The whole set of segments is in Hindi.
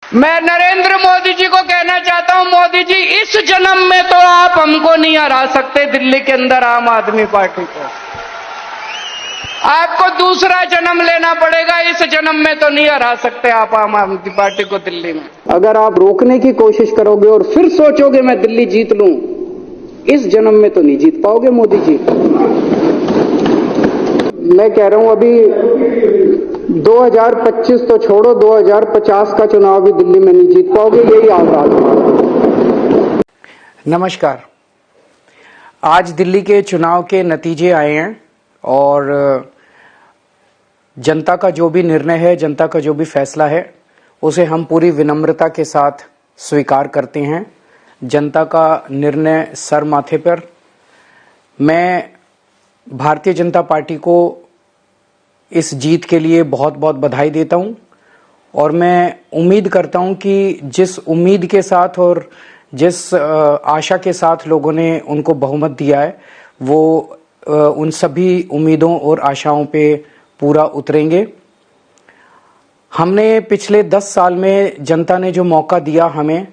मैं नरेंद्र मोदी जी को कहना चाहता हूं, मोदी जी इस जन्म में तो आप हमको नहीं हरा सकते दिल्ली के अंदर आम आदमी पार्टी को। आपको दूसरा जन्म लेना पड़ेगा, इस जन्म में तो नहीं हरा सकते आप आम आदमी पार्टी को दिल्ली में। अगर आप रोकने की कोशिश करोगे और फिर सोचोगे मैं दिल्ली जीत लूं, इस जन्म में तो नहीं जीत पाओगे मोदी जी। मैं कह रहा हूं अभी 2025 तो छोड़ो, 2050 का चुनाव भी दिल्ली में नहीं जीत पाओगे, यही आवाज है। नमस्कार। आज दिल्ली के चुनाव के नतीजे आए हैं और जनता का जो भी निर्णय है, जनता का जो भी फैसला है, उसे हम पूरी विनम्रता के साथ स्वीकार करते हैं। जनता का निर्णय सर माथे पर। मैं भारतीय जनता पार्टी को इस जीत के लिए बहुत बहुत बधाई देता हूं और मैं उम्मीद करता हूं कि जिस उम्मीद के साथ और जिस आशा के साथ लोगों ने उनको बहुमत दिया है, वो उन सभी उम्मीदों और आशाओं पे पूरा उतरेंगे। हमने पिछले 10 साल में जनता ने जो मौका दिया हमें,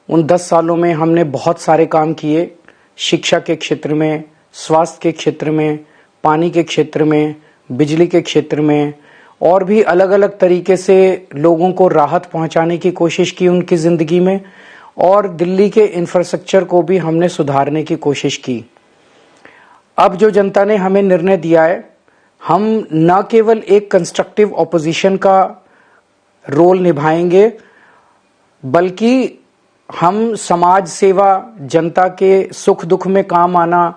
उन 10 सालों में हमने बहुत सारे काम किए। शिक्षा के क्षेत्र में, स्वास्थ्य के क्षेत्र में, पानी के क्षेत्र में, बिजली के क्षेत्र में और भी अलग अलग तरीके से लोगों को राहत पहुंचाने की कोशिश की उनकी जिंदगी में, और दिल्ली के इंफ्रास्ट्रक्चर को भी हमने सुधारने की कोशिश की। अब जो जनता ने हमें निर्णय दिया है, हम न केवल एक कंस्ट्रक्टिव ऑपोजिशन का रोल निभाएंगे, बल्कि हम समाज सेवा, जनता के सुख दुख में काम आना,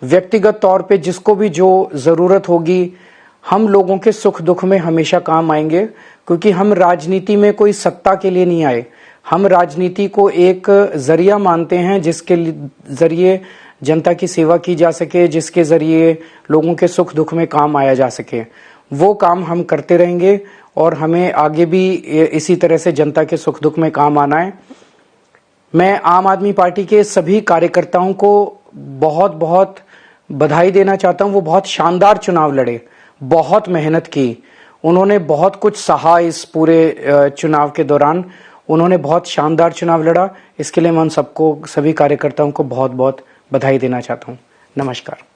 व्यक्तिगत तौर पे जिसको भी जो जरूरत होगी, हम लोगों के सुख दुख में हमेशा काम आएंगे। क्योंकि हम राजनीति में कोई सत्ता के लिए नहीं आए, हम राजनीति को एक जरिया मानते हैं जिसके जरिए जनता की सेवा की जा सके, जिसके जरिए लोगों के सुख दुख में काम आया जा सके। वो काम हम करते रहेंगे और हमें आगे भी इसी तरह से जनता के सुख दुख में काम आना है। मैं आम आदमी पार्टी के सभी कार्यकर्ताओं को बहुत बहुत बधाई देना चाहता हूं। वो बहुत शानदार चुनाव लड़े, बहुत मेहनत की, उन्होंने बहुत कुछ सहा इस पूरे चुनाव के दौरान। उन्होंने बहुत शानदार चुनाव लड़ा। इसके लिए मैं उन सबको, सभी कार्यकर्ताओं को बहुत बहुत बधाई देना चाहता हूं। नमस्कार।